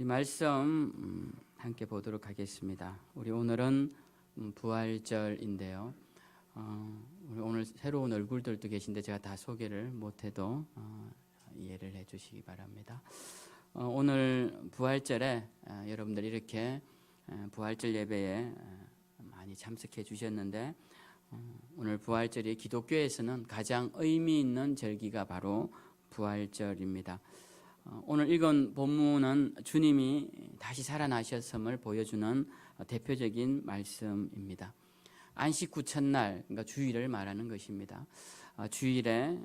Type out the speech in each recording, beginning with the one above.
우리 말씀 함께 보도록 하겠습니다. 우리 오늘은 부활절인데요. 우리 오늘 새로운 얼굴들도 계신데 제가 다 소개를 못해도 이해를 해주시기 바랍니다. 오늘 부활절에 여러분들 이렇게 부활절 예배에 많이 참석해 주셨는데 오늘 부활절이 기독교에서는 가장 의미 있는 절기가 바로 부활절입니다. 오늘 읽은 본문은 주님이 다시 살아나셨음을 보여주는 대표적인 말씀입니다. 안식 후 첫날, 그러니까 주일을 말하는 것입니다. 주일에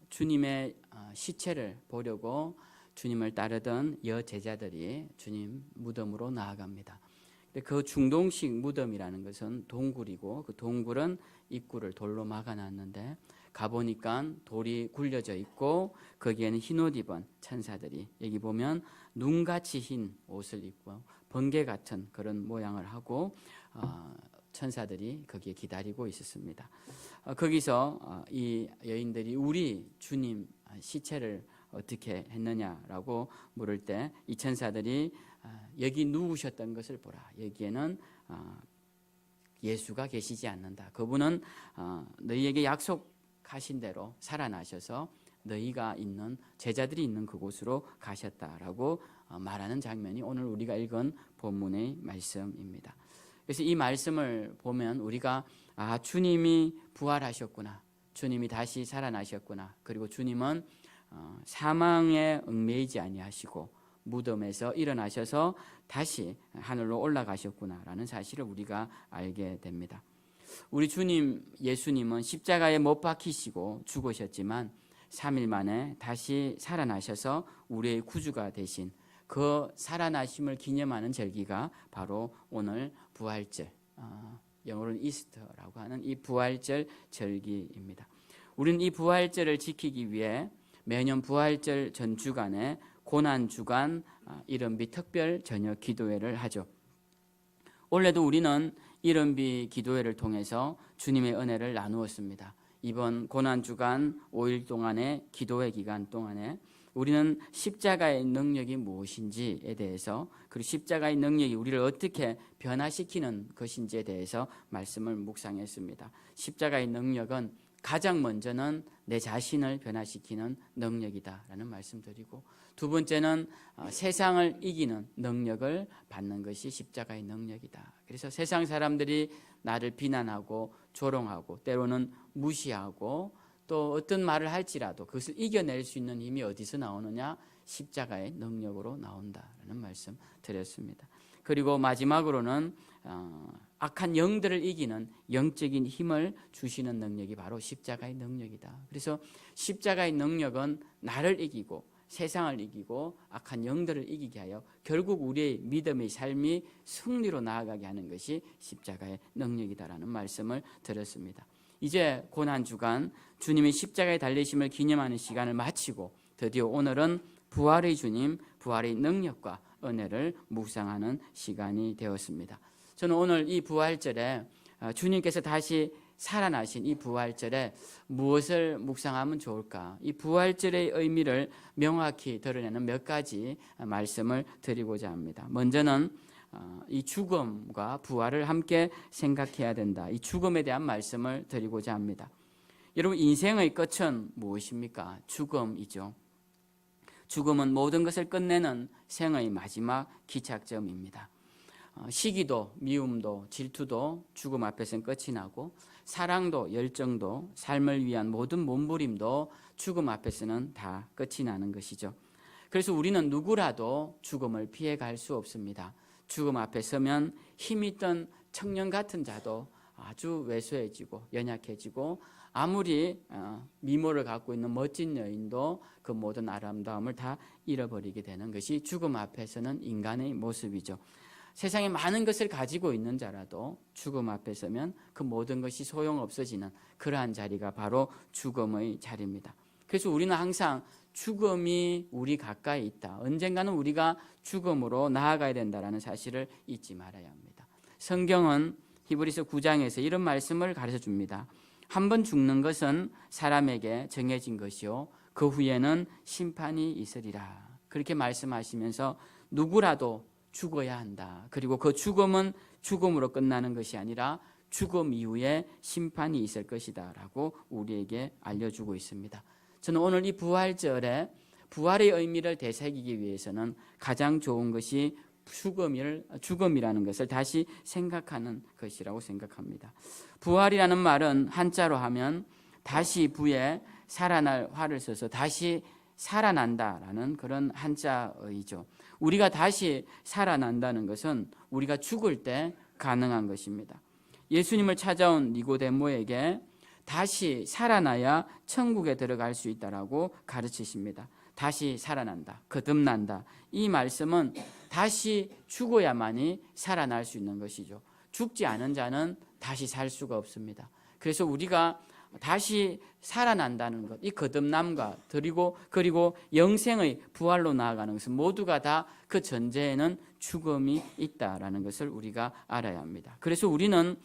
주님의 시체를 보려고 주님을 따르던 여제자들이 주님 무덤으로 나아갑니다. 그 중동식 무덤이라는 것은 동굴이고 그 동굴은 입구를 돌로 막아놨는데 가보니까 돌이 굴려져 있고 거기에는 흰옷 입은 천사들이, 여기 보면 눈같이 흰 옷을 입고 번개 같은 그런 모양을 하고 천사들이 거기에 기다리고 있었습니다. 거기서 이 여인들이 우리 주님 시체를 어떻게 했느냐라고 물을 때 이 천사들이 여기 누우셨던 것을 보라. 여기에는 예수가 계시지 않는다. 그분은 너희에게 약속하신 대로 살아나셔서 너희가 있는 제자들이 있는 그곳으로 가셨다라고 말하는 장면이 오늘 우리가 읽은 본문의 말씀입니다. 그래서 이 말씀을 보면 우리가 주님이 부활하셨구나, 주님이 다시 살아나셨구나, 그리고 주님은 사망에 얽매이지 아니하시고 무덤에서 일어나셔서 다시 하늘로 올라가셨구나라는 사실을 우리가 알게 됩니다. 우리 주님 예수님은 십자가에 못 박히시고 죽으셨지만 3일 만에 다시 살아나셔서 우리의 구주가 되신 그 살아나심을 기념하는 절기가 바로 오늘 부활절, 영어로는 이스터라고 하는 이 부활절 절기입니다. 우리는 이 부활절을 지키기 위해 매년 부활절 전 주간에 고난주간 이른비 특별 저녁 기도회를 하죠. 올해도 우리는 이른비 기도회를 통해서 주님의 은혜를 나누었습니다. 이번 고난주간 5일 동안의 기도회 기간 동안에 우리는 십자가의 능력이 무엇인지에 대해서, 그리고 십자가의 능력이 우리를 어떻게 변화시키는 것인지에 대해서 말씀을 묵상했습니다. 십자가의 능력은 가장 먼저는 내 자신을 변화시키는 능력이다라는 말씀드리고, 두 번째는 세상을 이기는 능력을 받는 것이 십자가의 능력이다. 그래서 세상 사람들이 나를 비난하고 조롱하고 때로는 무시하고 또 어떤 말을 할지라도 그것을 이겨낼 수 있는 힘이 어디서 나오느냐? 십자가의 능력으로 나온다라는 말씀 드렸습니다. 그리고 마지막으로는 악한 영들을 이기는 영적인 힘을 주시는 능력이 바로 십자가의 능력이다. 그래서 십자가의 능력은 나를 이기고 세상을 이기고 악한 영들을 이기게 하여 결국 우리의 믿음의 삶이 승리로 나아가게 하는 것이 십자가의 능력이다라는 말씀을 드렸습니다. 이제 고난주간 주님의 십자가에 달리심을 기념하는 시간을 마치고 드디어 오늘은 부활의 주님, 부활의 능력과 은혜를 묵상하는 시간이 되었습니다. 저는 오늘 이 부활절에 주님께서 다시 살아나신 이 부활절에 무엇을 묵상하면 좋을까? 이 부활절의 의미를 명확히 드러내는 몇 가지 말씀을 드리고자 합니다. 먼저는 이 죽음과 부활을 함께 생각해야 된다. 이 죽음에 대한 말씀을 드리고자 합니다. 여러분, 인생의 끝은 무엇입니까? 죽음이죠. 죽음은 모든 것을 끝내는 생의 마지막 기착점입니다. 시기도, 미움도, 질투도 죽음 앞에서는 끝이 나고, 사랑도, 열정도, 삶을 위한 모든 몸부림도 죽음 앞에서는 다 끝이 나는 것이죠. 그래서 우리는 누구라도 죽음을 피해갈 수 없습니다. 죽음 앞에 서면 힘있던 청년 같은 자도 아주 왜소해지고 연약해지고, 아무리 미모를 갖고 있는 멋진 여인도 그 모든 아름다움을 다 잃어버리게 되는 것이 죽음 앞에서는 인간의 모습이죠. 세상에 많은 것을 가지고 있는 자라도 죽음 앞에 서면 그 모든 것이 소용없어지는 그러한 자리가 바로 죽음의 자리입니다. 그래서 우리는 항상 죽음이 우리 가까이 있다, 언젠가는 우리가 죽음으로 나아가야 된다는 사실을 잊지 말아야 합니다. 성경은 히브리서 9장에서 이런 말씀을 가르쳐 줍니다. 한 번 죽는 것은 사람에게 정해진 것이요 그 후에는 심판이 있으리라. 그렇게 말씀하시면서 누구라도 죽어야 한다. 그리고 그 죽음은 죽음으로 끝나는 것이 아니라 죽음 이후에 심판이 있을 것이다 라고 우리에게 알려주고 있습니다. 저는 오늘 이 부활절에 부활의 의미를 되새기기 위해서는 가장 좋은 것이 죽음이라는 것을 다시 생각하는 것이라고 생각합니다. 부활이라는 말은 한자로 하면 다시 부에 살아날 화를 써서 다시 살아난다라는 그런 한자어이죠. 우리가 다시 살아난다는 것은 우리가 죽을 때 가능한 것입니다. 예수님을 찾아온 니고데모에게 다시 살아나야 천국에 들어갈 수 있다라고 가르치십니다. 다시 살아난다, 거듭난다. 이 말씀은 다시 죽어야만이 살아날 수 있는 것이죠. 죽지 않은 자는 다시 살 수가 없습니다. 그래서 우리가 다시 살아난다는 것, 이 거듭남과 그리고 영생의 부활로 나아가는 것은 모두가 다 그 전제에는 죽음이 있다라는 것을 우리가 알아야 합니다. 그래서 우리는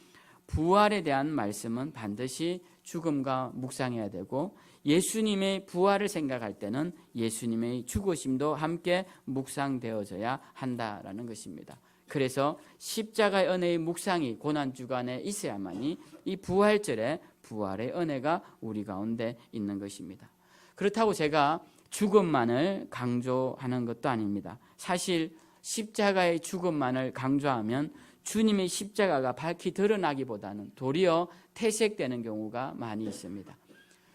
부활에 대한 말씀은 반드시 죽음과 묵상해야 되고, 예수님의 부활을 생각할 때는 예수님의 죽으심도 함께 묵상되어져야 한다라는 것입니다. 그래서 십자가의 은혜의 묵상이 고난주간에 있어야만이 이 부활절에 부활의 은혜가 우리 가운데 있는 것입니다. 그렇다고 제가 죽음만을 강조하는 것도 아닙니다. 사실 십자가의 죽음만을 강조하면 주님의 십자가가 밝히 드러나기보다는 도리어 퇴색되는 경우가 많이 있습니다.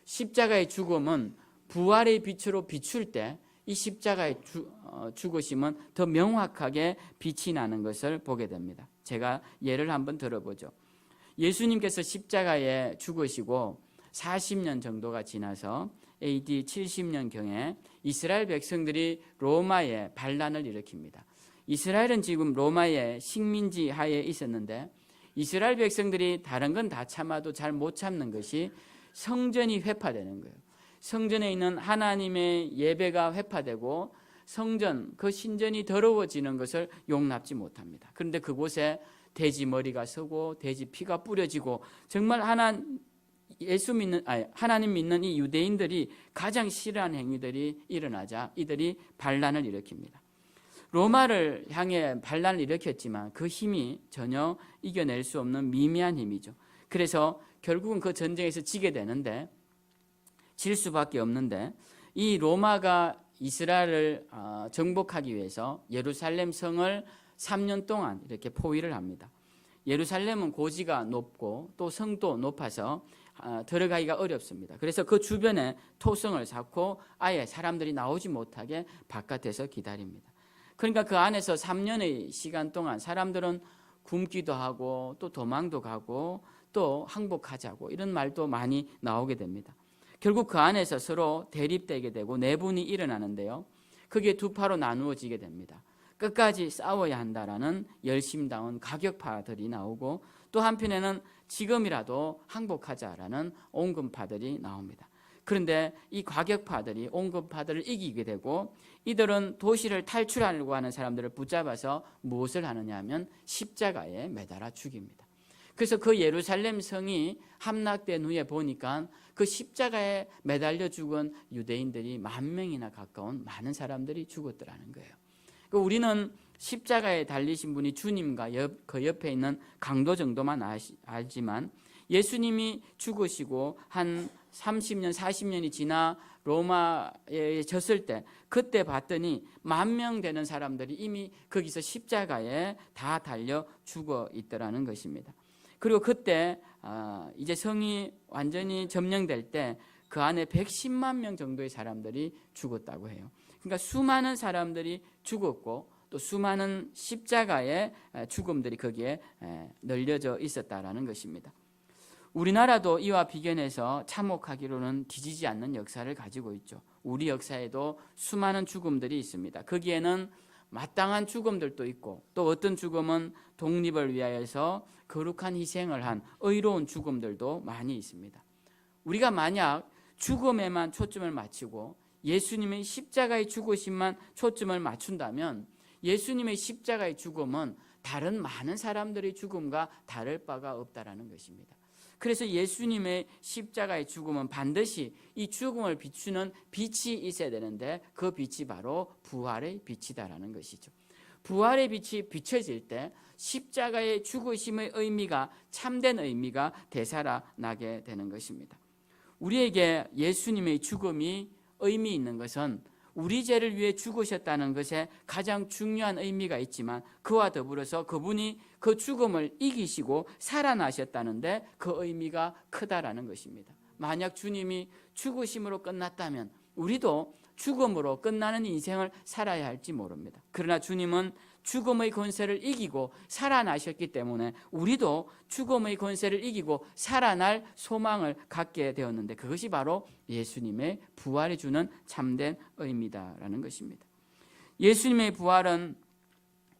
십자가의 죽음은 부활의 빛으로 비출 때 이 십자가의 죽으심은 더 명확하게 빛이 나는 것을 보게 됩니다. 제가 예를 한번 들어보죠. 예수님께서 십자가에 죽으시고 40년 정도가 지나서 AD 70년경에 이스라엘 백성들이 로마에 반란을 일으킵니다. 이스라엘은 지금 로마의 식민지 하에 있었는데 이스라엘 백성들이 다른 건 다 참아도 잘 못 참는 것이 성전이 회파되는 거예요. 성전에 있는 하나님의 예배가 회파되고 성전, 그 신전이 더러워지는 것을 용납지 못합니다. 그런데 그곳에 돼지 머리가 서고 돼지 피가 뿌려지고 정말 하나님 믿는 이 유대인들이 가장 싫어하는 행위들이 일어나자 이들이 반란을 일으킵니다. 로마를 향해 반란을 일으켰지만 그 힘이 전혀 이겨낼 수 없는 미미한 힘이죠. 그래서 결국은 그 전쟁에서 지게 되는데, 질 수밖에 없는데, 이 로마가 이스라엘을 정복하기 위해서 예루살렘 성을 3년 동안 이렇게 포위를 합니다. 예루살렘은 고지가 높고 또 성도 높아서 들어가기가 어렵습니다. 그래서 그 주변에 토성을 쌓고 아예 사람들이 나오지 못하게 바깥에서 기다립니다. 그러니까 그 안에서 3년의 시간 동안 사람들은 굶기도 하고 또 도망도 가고 또 항복하자고 이런 말도 많이 나오게 됩니다. 결국 그 안에서 서로 대립되게 되고 내분이 일어나는데요. 그게 두 파로 나누어지게 됩니다. 끝까지 싸워야 한다라는 열심다운 가격파들이 나오고, 또 한편에는 지금이라도 항복하자라는 온건파들이 나옵니다. 그런데 이 과격파들이 온건파들을 이기게 되고, 이들은 도시를 탈출하려고 하는 사람들을 붙잡아서 무엇을 하느냐 하면 십자가에 매달아 죽입니다. 그래서 그 예루살렘 성이 함락된 후에 보니까 그 십자가에 매달려 죽은 유대인들이 10,000명이나 가까운 많은 사람들이 죽었더라는 거예요. 우리는 십자가에 달리신 분이 주님과 그 옆에 있는 강도 정도만 알지만, 예수님이 죽으시고 한 30년, 40년이 지나 로마에 졌을 때 그때 봤더니 10,000명 되는 사람들이 이미 거기서 십자가에 다 달려 죽어 있더라는 것입니다. 그리고 그때 이제 성이 완전히 점령될 때 그 안에 110만 명 정도의 사람들이 죽었다고 해요. 그러니까 수많은 사람들이 죽었고 또 수많은 십자가의 죽음들이 거기에 널려져 있었다라는 것입니다. 우리나라도 이와 비견해서 참혹하기로는 뒤지지 않는 역사를 가지고 있죠. 우리 역사에도 수많은 죽음들이 있습니다. 거기에는 마땅한 죽음들도 있고, 또 어떤 죽음은 독립을 위하여서 거룩한 희생을 한 의로운 죽음들도 많이 있습니다. 우리가 만약 죽음에만 초점을 맞추고 예수님의 십자가의 죽으심만 초점을 맞춘다면 예수님의 십자가의 죽음은 다른 많은 사람들의 죽음과 다를 바가 없다라는 것입니다. 그래서 예수님의 십자가의 죽음은 반드시 이 죽음을 비추는 빛이 있어야 되는데 그 빛이 바로 부활의 빛이다라는 것이죠. 부활의 빛이 비춰질 때 십자가의 죽으심의 의미가 참된 의미가 되살아나게 되는 것입니다. 우리에게 예수님의 죽음이 의미 있는 것은 우리 죄를 위해 죽으셨다는 것에 가장 중요한 의미가 있지만 그와 더불어서 그분이 그 죽음을 이기시고 살아나셨다는데 그 의미가 크다라는 것입니다. 만약 주님이 죽으심으로 끝났다면 우리도 죽음으로 끝나는 인생을 살아야 할지 모릅니다. 그러나 주님은 죽음의 권세를 이기고 살아나셨기 때문에 우리도 죽음의 권세를 이기고 살아날 소망을 갖게 되었는데 그것이 바로 예수님의 부활이 주는 참된 의미다라는 것입니다. 예수님의 부활은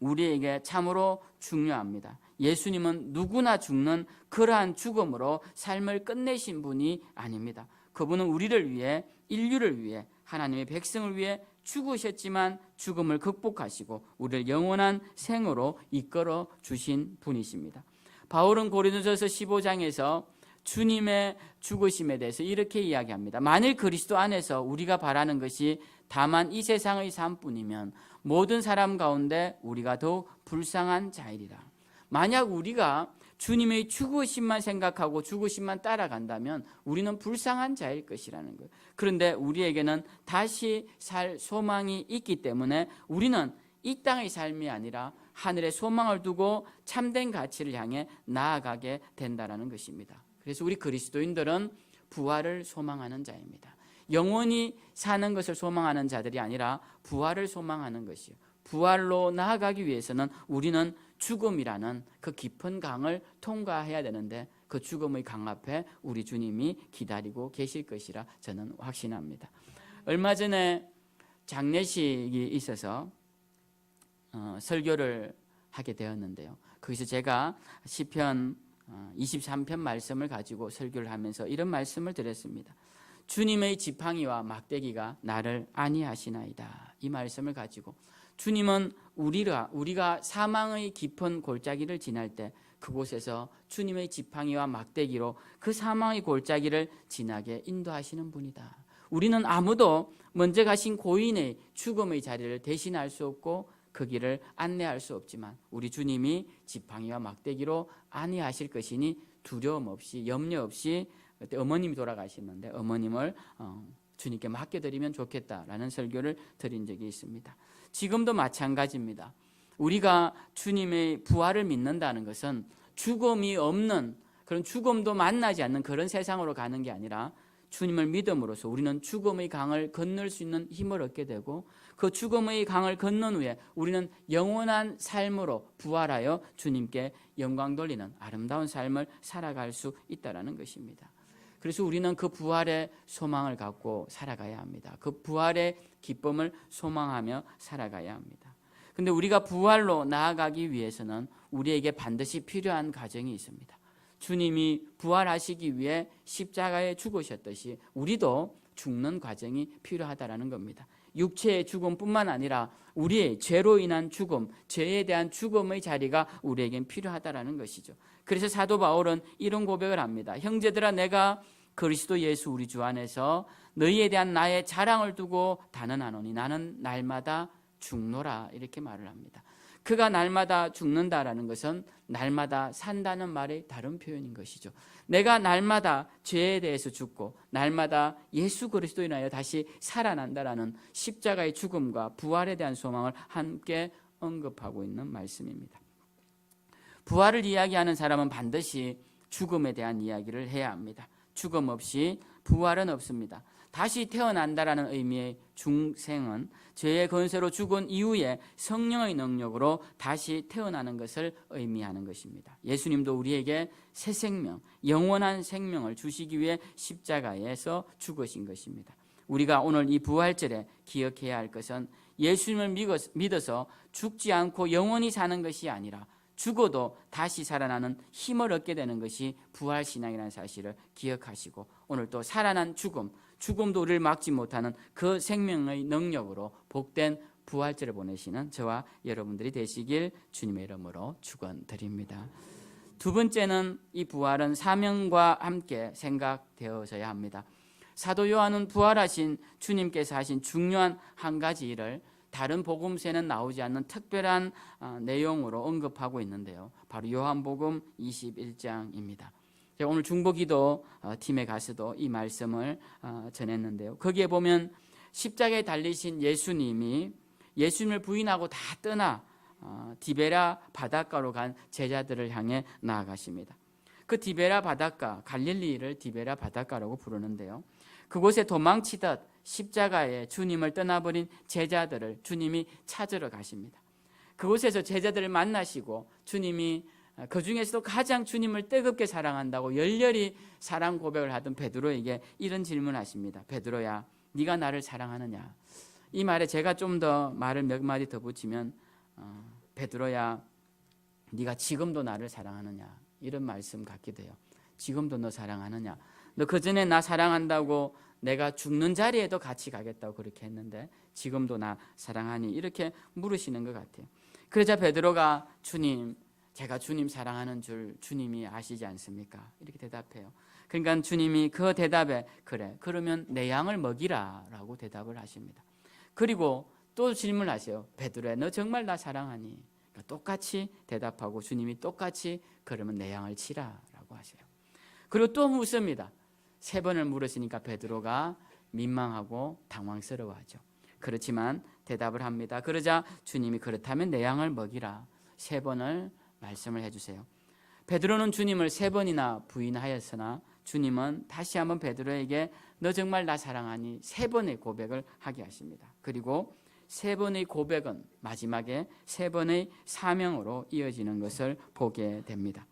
우리에게 참으로 중요합니다. 예수님은 누구나 죽는 그러한 죽음으로 삶을 끝내신 분이 아닙니다. 그분은 우리를 위해, 인류를 위해, 하나님의 백성을 위해 죽으셨지만 죽음을 극복하시고 우리를 영원한 생으로 이끌어 주신 분이십니다. 바울은 고린도전서 15장에서 주님의 죽으심에 대해서 이렇게 이야기합니다. 만일 그리스도 안에서 우리가 바라는 것이 다만 이 세상의 삶뿐이면 모든 사람 가운데 우리가 더욱 불쌍한 자이리라. 만약 우리가 주님의 죽으심만 생각하고 죽으심만 따라간다면 우리는 불쌍한 자일 것이라는 거예요. 그런데 우리에게는 다시 살 소망이 있기 때문에 우리는 이 땅의 삶이 아니라 하늘의 소망을 두고 참된 가치를 향해 나아가게 된다는 것입니다. 그래서 우리 그리스도인들은 부활을 소망하는 자입니다. 영원히 사는 것을 소망하는 자들이 아니라 부활을 소망하는 것이요. 부활로 나아가기 위해서는 우리는 죽음이라는 그 깊은 강을 통과해야 되는데 그 죽음의 강 앞에 우리 주님이 기다리고 계실 것이라 저는 확신합니다. 얼마 전에 장례식이 있어서 설교를 하게 되었는데요. 거기서 제가 시편 23편 말씀을 가지고 설교를 하면서 이런 말씀을 드렸습니다. 주님의 지팡이와 막대기가 나를 안위하시나이다. 이 말씀을 가지고 주님은 우리가 사망의 깊은 골짜기를 지날 때 그곳에서 주님의 지팡이와 막대기로 그 사망의 골짜기를 지나게 인도하시는 분이다. 우리는 아무도 먼저 가신 고인의 죽음의 자리를 대신할 수 없고 그 길을 안내할 수 없지만 우리 주님이 지팡이와 막대기로 안위하실 것이니 두려움 없이 염려 없이 그때 어머님이 돌아가셨는데 어머님을 주님께 맡겨드리면 좋겠다라는 설교를 드린 적이 있습니다. 지금도 마찬가지입니다. 우리가 주님의 부활을 믿는다는 것은 죽음이 없는 그런 죽음도 만나지 않는 그런 세상으로 가는 게 아니라 주님을 믿음으로써 우리는 죽음의 강을 건널 수 있는 힘을 얻게 되고 그 죽음의 강을 건넌 후에 우리는 영원한 삶으로 부활하여 주님께 영광 돌리는 아름다운 삶을 살아갈 수 있다는 것입니다. 그래서 우리는 그 부활의 소망을 갖고 살아가야 합니다. 그 부활의 기쁨을 소망하며 살아가야 합니다. 그런데 우리가 부활로 나아가기 위해서는 우리에게 반드시 필요한 과정이 있습니다. 주님이 부활하시기 위해 십자가에 죽으셨듯이 우리도 죽는 과정이 필요하다는 겁니다. 육체의 죽음뿐만 아니라 우리의 죄로 인한 죽음, 죄에 대한 죽음의 자리가 우리에겐 필요하다는 것이죠. 그래서 사도 바울은 이런 고백을 합니다. 형제들아 내가 그리스도 예수 우리 주 안에서 너희에 대한 나의 자랑을 두고 단언하노니 나는 날마다 죽노라 이렇게 말을 합니다. 그가 날마다 죽는다라는 것은 날마다 산다는 말의 다른 표현인 것이죠. 내가 날마다 죄에 대해서 죽고 날마다 예수 그리스도에 인하여 다시 살아난다라는 십자가의 죽음과 부활에 대한 소망을 함께 언급하고 있는 말씀입니다. 부활을 이야기하는 사람은 반드시 죽음에 대한 이야기를 해야 합니다. 죽음 없이 부활은 없습니다. 다시 태어난다라는 의미의 중생은 죄의 권세로 죽은 이후에 성령의 능력으로 다시 태어나는 것을 의미하는 것입니다. 예수님도 우리에게 새 생명, 영원한 생명을 주시기 위해 십자가에서 죽으신 것입니다. 우리가 오늘 이 부활절에 기억해야 할 것은 예수님을 믿어서 죽지 않고 영원히 사는 것이 아니라 죽어도 다시 살아나는 힘을 얻게 되는 것이 부활신앙이라는 사실을 기억하시고 오늘 또 살아난 죽음도 우리를 막지 못하는 그 생명의 능력으로 복된 부활절을 보내시는 저와 여러분들이 되시길 주님의 이름으로 축원드립니다. 두 번째는 이 부활은 사명과 함께 생각되어져야 합니다. 사도 요한은 부활하신 주님께서 하신 중요한 한 가지 일을 다른 복음서에는 나오지 않는 특별한 내용으로 언급하고 있는데요. 바로 요한복음 21장입니다. 제가 오늘 중보기도 팀에 가서도 이 말씀을 전했는데요. 거기에 보면 십자가에 달리신 예수님이 예수님을 부인하고 다 떠나 디베라 바닷가로 간 제자들을 향해 나아가십니다. 그 디베라 바닷가, 갈릴리를 디베라 바닷가라고 부르는데요. 그곳에 도망치듯 십자가에 주님을 떠나버린 제자들을 주님이 찾으러 가십니다. 그곳에서 제자들을 만나시고 주님이 그 중에서도 가장 주님을 뜨겁게 사랑한다고 열렬히 사랑 고백을 하던 베드로에게 이런 질문하십니다. 베드로야, 네가 나를 사랑하느냐? 이 말에 제가 좀 더 말을 몇 마디 더 붙이면 베드로야, 네가 지금도 나를 사랑하느냐? 이런 말씀 같기도 해요. 지금도 너 사랑하느냐? 너 그전에 나 사랑한다고 내가 죽는 자리에도 같이 가겠다고 그렇게 했는데 지금도 나 사랑하니? 이렇게 물으시는 것 같아요. 그러자 베드로가 주님, 제가 주님 사랑하는 줄 주님이 아시지 않습니까? 이렇게 대답해요. 그러니까 주님이 그 대답에 그래, 그러면 내 양을 먹이라 라고 대답을 하십니다. 그리고 또 질문하세요. 베드로야, 너 정말 나 사랑하니? 그러니까 똑같이 대답하고 주님이 똑같이 그러면 내 양을 치라 라고 하세요. 그리고 또 묻습니다. 3번을 물으시니까 베드로가 민망하고 당황스러워하죠. 그렇지만 대답을 합니다. 그러자 주님이 그렇다면 내 양을 먹이라 3번을 말씀을 해주세요. 베드로는 주님을 3번이나 부인하였으나 주님은 다시 한번 베드로에게 너 정말 나 사랑하니 3번의 고백을 하게 하십니다. 그리고 3번의 고백은 마지막에 3번의 사명으로 이어지는 것을 보게 됩니다.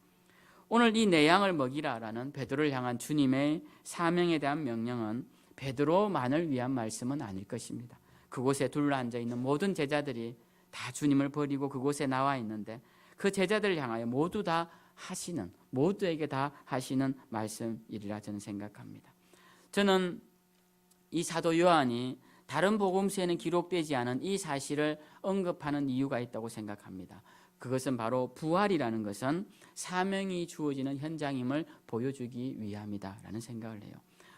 오늘 이 내 양을 먹이라라는 베드로를 향한 주님의 사명에 대한 명령은 베드로만을 위한 말씀은 아닐 것입니다. 그곳에 둘러앉아 있는 모든 제자들이 다 주님을 버리고 그곳에 나와 있는데 그 제자들을 향하여 모두 다 하시는, 모두에게 다 하시는 말씀이리라 저는 생각합니다. 저는 이 사도 요한이 다른 복음서에는 기록되지 않은 이 사실을 언급하는 이유가 있다고 생각합니다. 그것은 바로 부활이라는 것은 사명이 주어지는 현장임을 보여주기 위함이다라는 생각을 해요.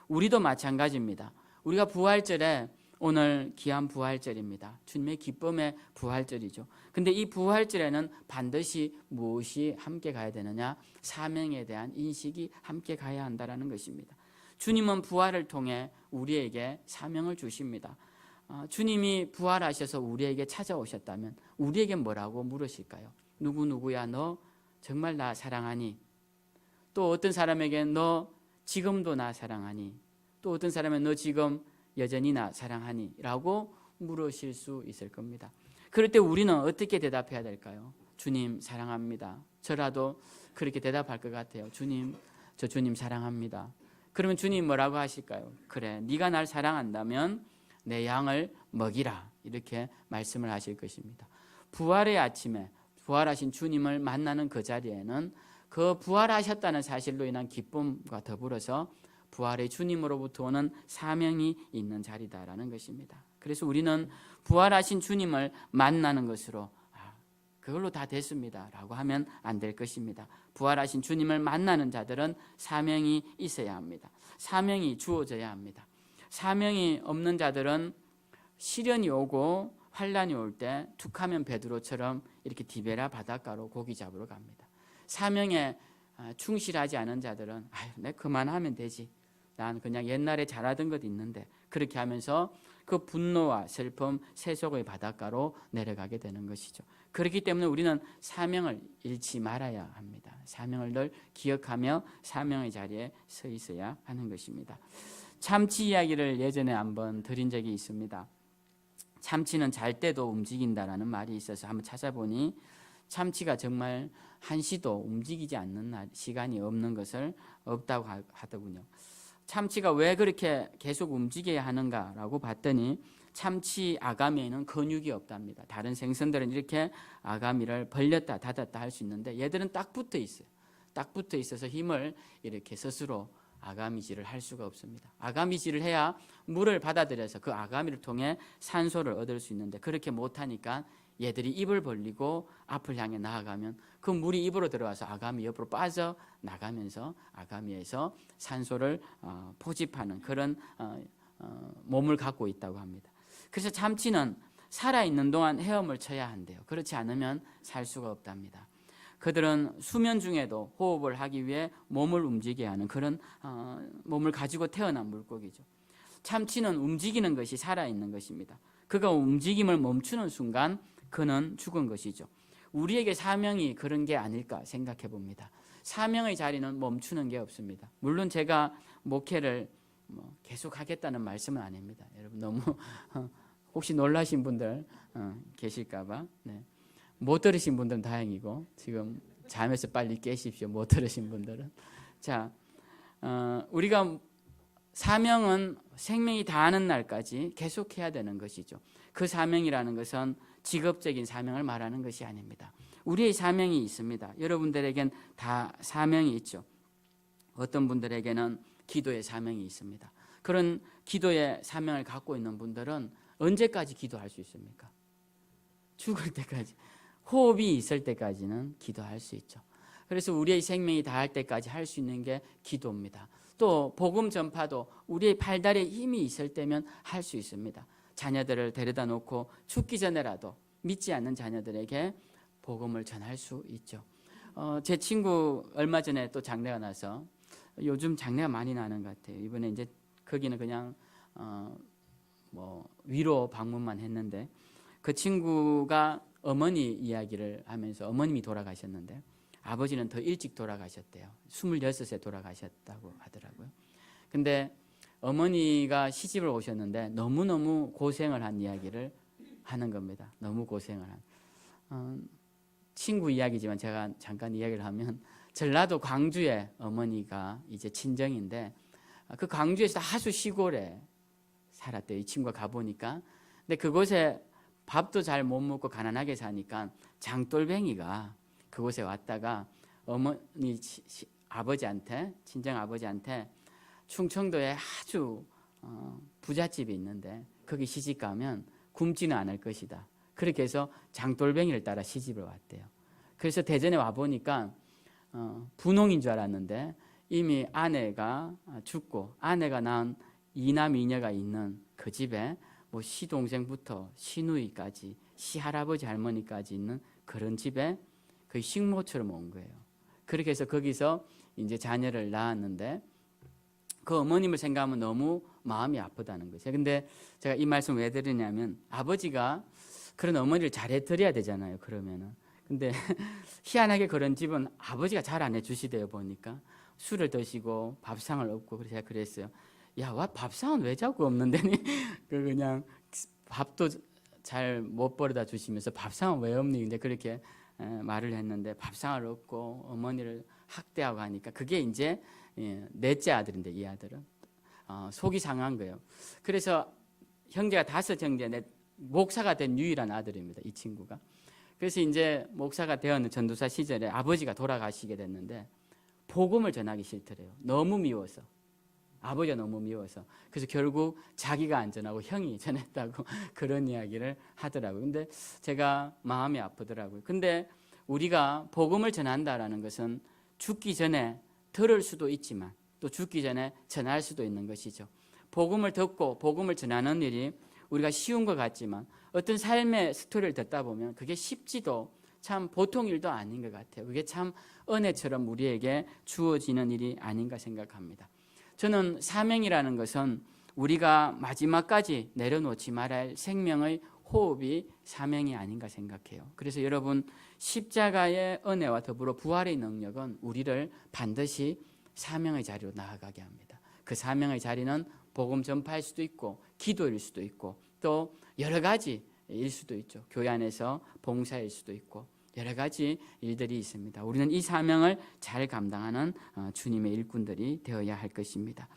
우리도 마찬가지입니다. 우리가 부활절에 오늘 귀한 부활절입니다. 주님의 기쁨의 부활절이죠. 근데 이 부활절에는 반드시 무엇이 함께 가야 되느냐? 사명에 대한 인식이 함께 가야 한다는 것입니다. 주님은 부활을 통해 우리에게 사명을 주십니다. 주님이 부활하셔서 우리에게 찾아오셨다면 우리에게 뭐라고 물으실까요? 누구누구야, 너 정말 나 사랑하니? 또 어떤 사람에게 너 지금도 나 사랑하니? 또 어떤 사람은 너 지금 여전히 나 사랑하니? 라고 물으실 수 있을 겁니다. 그럴 때 우리는 어떻게 대답해야 될까요? 주님 사랑합니다. 저라도 그렇게 대답할 것 같아요. 주님, 저 주님 사랑합니다. 그러면 주님 뭐라고 하실까요? 그래, 네가 날 사랑한다면 내 양을 먹이라, 이렇게 말씀을 하실 것입니다. 부활의 아침에 부활하신 주님을 만나는 그 자리에는 그 부활하셨다는 사실로 인한 기쁨과 더불어서 부활의 주님으로부터 오는 사명이 있는 자리다라는 것입니다. 그래서 우리는 부활하신 주님을 만나는 것으로 그걸로 다 됐습니다 라고 하면 안 될 것입니다. 부활하신 주님을 만나는 자들은 사명이 있어야 합니다. 사명이 주어져야 합니다. 사명이 없는 자들은 시련이 오고 환란이 올 때 툭하면 베드로처럼 이렇게 디베라 바닷가로 고기 잡으러 갑니다. 사명에 충실하지 않은 자들은 내 그만하면 되지, 난 그냥 옛날에 잘하던 것 있는데, 그렇게 하면서 그 분노와 슬픔, 세속의 바닷가로 내려가게 되는 것이죠. 그렇기 때문에 우리는 사명을 잃지 말아야 합니다. 사명을 늘 기억하며 사명의 자리에 서 있어야 하는 것입니다. 참치 이야기를 예전에 한번 드린 적이 있습니다. 참치는 잘 때도 움직인다라는 말이 있어서 한번 찾아보니 참치가 정말 한시도 움직이지 않는 시간이 없는 것을 없다고 하더군요. 참치가 왜 그렇게 계속 움직여야 하는가라고 봤더니 참치 아가미에는 근육이 없답니다. 다른 생선들은 이렇게 아가미를 벌렸다 닫았다 할 수 있는데 얘들은 딱 붙어 있어요. 딱 붙어 있어서 힘을 이렇게 스스로 아가미질을 할 수가 없습니다. 아가미질을 해야 물을 받아들여서 그 아가미를 통해 산소를 얻을 수 있는데 그렇게 못하니까 얘들이 입을 벌리고 앞을 향해 나아가면 그 물이 입으로 들어와서 아가미 옆으로 빠져나가면서 아가미에서 산소를 포집하는 그런 몸을 갖고 있다고 합니다. 그래서 참치는 살아있는 동안 헤엄을 쳐야 한대요. 그렇지 않으면 살 수가 없답니다. 그들은 수면 중에도 호흡을 하기 위해 몸을 움직여야 하는 그런 몸을 가지고 태어난 물고기죠. 참치는 움직이는 것이 살아있는 것입니다. 그가 움직임을 멈추는 순간 그는 죽은 것이죠. 우리에게 사명이 그런 게 아닐까 생각해 봅니다. 사명의 자리는 멈추는 게 없습니다. 물론 제가 목회를 계속 하겠다는 말씀은 아닙니다. 여러분 너무 혹시 놀라신 분들 계실까 봐. 네. 못 들으신 분들은 다행이고 지금 잠에서 빨리 깨십시오. 못 들으신 분들은. 자, 우리가 사명은 생명이 다하는 날까지 계속해야 되는 것이죠. 그 사명이라는 것은 직업적인 사명을 말하는 것이 아닙니다. 우리의 사명이 있습니다. 여러분들에겐 다 사명이 있죠. 어떤 분들에게는 기도의 사명이 있습니다. 그런 기도의 사명을 갖고 있는 분들은 언제까지 기도할 수 있습니까? 죽을 때까지. 호흡이 있을 때까지는 기도할 수 있죠. 그래서 우리의 생명이 다할 때까지 할 수 있는 게 기도입니다. 또 복음 전파도 우리의 팔다리에 힘이 있을 때면 할 수 있습니다. 자녀들을 데려다 놓고 죽기 전에라도 믿지 않는 자녀들에게 복음을 전할 수 있죠. 제 친구 얼마 전에 또 장례가 나서 요즘 장례가 많이 나는 것 같아요. 이번에 이제 거기는 그냥 위로 방문만 했는데 그 친구가 어머니 이야기를 하면서 어머님이 돌아가셨는데 아버지는 더 일찍 돌아가셨대요. 26세 돌아가셨다고 하더라고요. 근데 어머니가 시집을 오셨는데 너무너무 고생을 한 이야기를 하는 겁니다. 너무 고생을 한. 친구 이야기지만 제가 잠깐 이야기를 하면 전라도 광주에 어머니가 이제 친정인데 그 광주에서 아주 시골에 살았대요. 이 친구가 가보니까. 근데 그곳에 밥도 잘 못 먹고 가난하게 사니까 장돌뱅이가 그곳에 왔다가 어머니 아버지한테 친정 아버지한테 충청도에 아주 부잣집이 있는데 거기 시집 가면 굶지는 않을 것이다. 그렇게 해서 장돌뱅이를 따라 시집을 왔대요. 그래서 대전에 와 보니까 분홍인 줄 알았는데 이미 아내가 죽고 아내가 낳은 이남 이녀가 있는 그 집에 뭐 시동생부터 시누이까지 시할아버지 할머니까지 있는 그런 집에 거의 식모처럼 온 거예요. 그렇게 해서 거기서 이제 자녀를 낳았는데 그 어머님을 생각하면 너무 마음이 아프다는 거죠. 근데 제가 이 말씀 왜 드리냐면 아버지가 그런 어머니를 잘해드려야 되잖아요. 그러면은. 근데 희한하게 그런 집은 아버지가 잘 안 해주시대요. 보니까 술을 드시고 밥상을 없고 그래서 제가 그랬어요. 야, 와 밥상은 왜 자꾸 없는데? 그냥 밥도 잘 못 벌어다 주시면서 밥상은 왜 없니? 근데 그렇게 말을 했는데 밥상을 없고 어머니를 학대하고 하니까 그게 이제 넷째 아들인데 이 아들은 속이 상한 거예요. 그래서 형제가 5형제 목사가 된 유일한 아들입니다. 이 친구가. 그래서 이제 목사가 되었는 전도사 시절에 아버지가 돌아가시게 됐는데 복음을 전하기 싫더래요. 너무 미워서. 아버지가 너무 미워서. 그래서 결국 자기가 안 전하고 형이 전했다고 그런 이야기를 하더라고요. 근데 제가 마음이 아프더라고요. 근데 우리가 복음을 전한다라는 것은 죽기 전에 들을 수도 있지만 또 죽기 전에 전할 수도 있는 것이죠. 복음을 듣고 복음을 전하는 일이 우리가 쉬운 것 같지만 어떤 삶의 스토리를 듣다 보면 그게 쉽지도 참 보통 일도 아닌 것 같아요. 그게 참 은혜처럼 우리에게 주어지는 일이 아닌가 생각합니다. 저는 사명이라는 것은 우리가 마지막까지 내려놓지 말아야 할 생명의 호흡이 사명이 아닌가 생각해요. 그래서 여러분 십자가의 은혜와 더불어 부활의 능력은 우리를 반드시 사명의 자리로 나아가게 합니다. 그 사명의 자리는 복음 전파일 수도 있고 기도일 수도 있고 또 여러 가지일 수도 있죠. 교회 안에서 봉사일 수도 있고 여러 가지 일들이 있습니다. 우리는 이 사명을 잘 감당하는 주님의 일꾼들이 되어야 할 것입니다.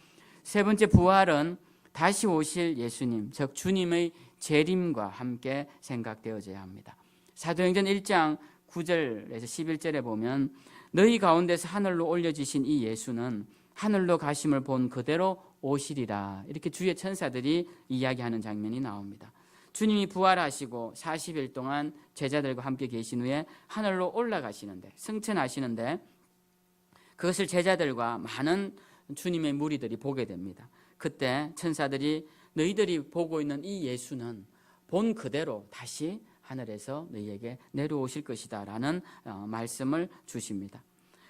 세 번째 부활은 다시 오실 예수님, 즉 주님의 재림과 함께 생각되어져야 합니다. 사도행전 1장 9절에서 11절에 보면 너희 가운데서 하늘로 올려지신 이 예수는 하늘로 가심을 본 그대로 오시리라. 이렇게 주의 천사들이 이야기하는 장면이 나옵니다. 주님이 부활하시고 40일 동안 제자들과 함께 계신 후에 하늘로 올라가시는데, 승천하시는데, 그것을 제자들과 많은 주님의 무리들이 보게 됩니다. 그때 천사들이 너희들이 보고 있는 이 예수는 본 그대로 다시 하늘에서 너희에게 내려오실 것이다 라는 말씀을 주십니다.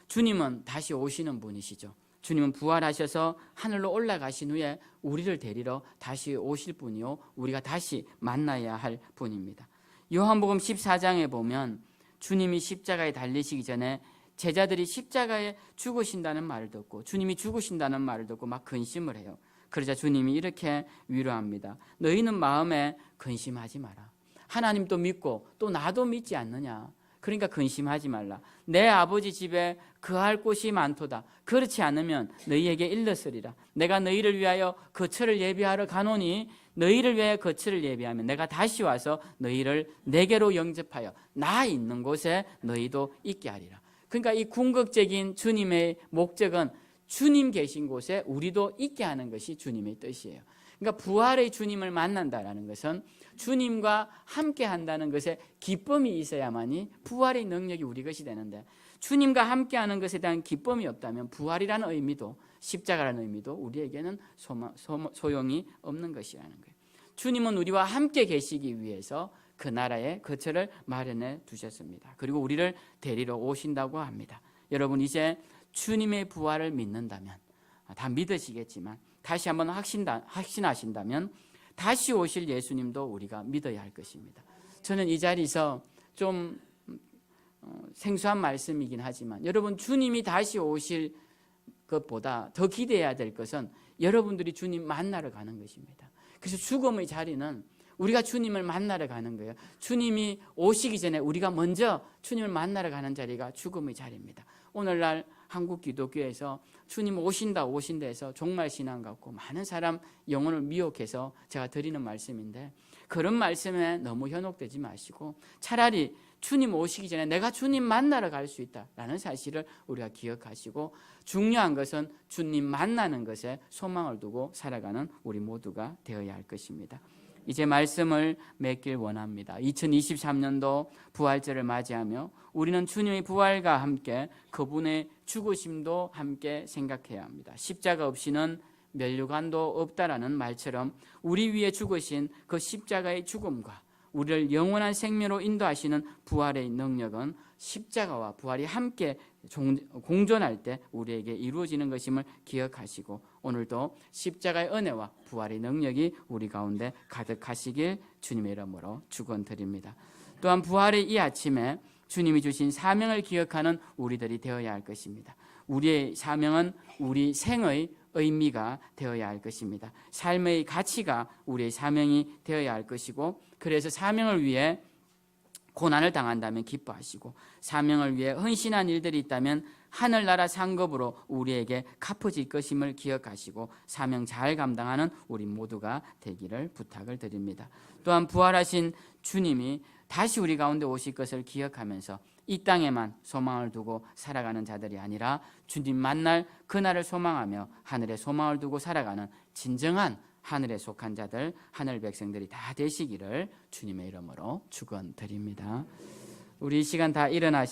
주님은 다시 오시는 분이시죠. 주님은 부활하셔서 하늘로 올라가신 후에 우리를 데리러 다시 오실 분이요, 우리가 다시 만나야 할 분입니다. 요한복음 14장에 보면 주님이 십자가에 달리시기 전에 제자들이 십자가에 죽으신다는 말을 듣고, 주님이 죽으신다는 말을 듣고 막 근심을 해요. 그러자 주님이 이렇게 위로합니다. 너희는 마음에 근심하지 마라. 하나님도 믿고 또 나도 믿지 않느냐. 그러니까 근심하지 말라. 내 아버지 집에 거할 곳이 많도다. 그렇지 않으면 너희에게 일렀으리라. 내가 너희를 위하여 거처를 예비하러 가노니 너희를 위하여 거처를 예비하면 내가 다시 와서 너희를 내게로 영접하여 나 있는 곳에 너희도 있게 하리라. 그러니까 이 궁극적인 주님의 목적은 주님 계신 곳에 우리도 있게 하는 것이 주님의 뜻이에요. 그러니까 부활의 주님을 만난다는 것은 주님과 함께 한다는 것에 기쁨이 있어야만이 부활의 능력이 우리 것이 되는데, 주님과 함께 하는 것에 대한 기쁨이 없다면 부활이라는 의미도, 십자가라는 의미도 우리에게는 소용이 없는 것이라는 거예요. 주님은 우리와 함께 계시기 위해서 그 나라에 거처를 마련해 두셨습니다. 그리고 우리를 데리러 오신다고 합니다. 여러분, 이제 주님의 부활을 믿는다면, 다 믿으시겠지만 다시 한번 확신하신다면 다시 오실 예수님도 우리가 믿어야 할 것입니다. 저는 이 자리에서 좀 생소한 말씀이긴 하지만, 여러분, 주님이 다시 오실 것보다 더 기대해야 될 것은 여러분들이 주님 만나러 가는 것입니다. 그래서 죽음의 자리는 우리가 주님을 만나러 가는 거예요. 주님이 오시기 전에 우리가 먼저 주님을 만나러 가는 자리가 죽음의 자리입니다. 오늘날 한국 기독교에서 주님 오신다 해서 종말신앙 갖고 많은 사람 영혼을 미혹해서 제가 드리는 말씀인데, 그런 말씀에 너무 현혹되지 마시고 차라리 주님 오시기 전에 내가 주님 만나러 갈 수 있다라는 사실을 우리가 기억하시고, 중요한 것은 주님 만나는 것에 소망을 두고 살아가는 우리 모두가 되어야 할 것입니다. 이제 말씀을 맺길 원합니다. 2023년도 부활절을 맞이하며 우리는 주님의 부활과 함께 그분의 죽으심도 함께 생각해야 합니다. 십자가 없이는 면류관도 없다라는 말처럼 우리 위에 죽으신 그 십자가의 죽음과 우리를 영원한 생명으로 인도하시는 부활의 능력은 십자가와 부활이 함께 공존할 때 우리에게 이루어지는 것임을 기억하시고, 오늘도 십자가의 은혜와 부활의 능력이 우리 가운데 가득하시길 주님의 이름으로 축원드립니다. 또한 부활의 이 아침에 주님이 주신 사명을 기억하는 우리들이 되어야 할 것입니다. 우리의 사명은 우리 생의 의미가 되어야 할 것입니다. 삶의 가치가 우리의 사명이 되어야 할 것이고, 그래서 사명을 위해 고난을 당한다면 기뻐하시고, 사명을 위해 헌신한 일들이 있다면 하늘나라 상급으로 우리에게 갚아질 것임을 기억하시고 사명 잘 감당하는 우리 모두가 되기를 부탁을 드립니다. 또한 부활하신 주님이 다시 우리 가운데 오실 것을 기억하면서 이 땅에만 소망을 두고 살아가는 자들이 아니라 주님 만날 그날을 소망하며 하늘에 소망을 두고 살아가는 진정한 하늘에 속한 자들, 하늘 백성들이 다 되시기를 주님의 이름으로 축원드립니다. 우리 이 시간 다 일어나셔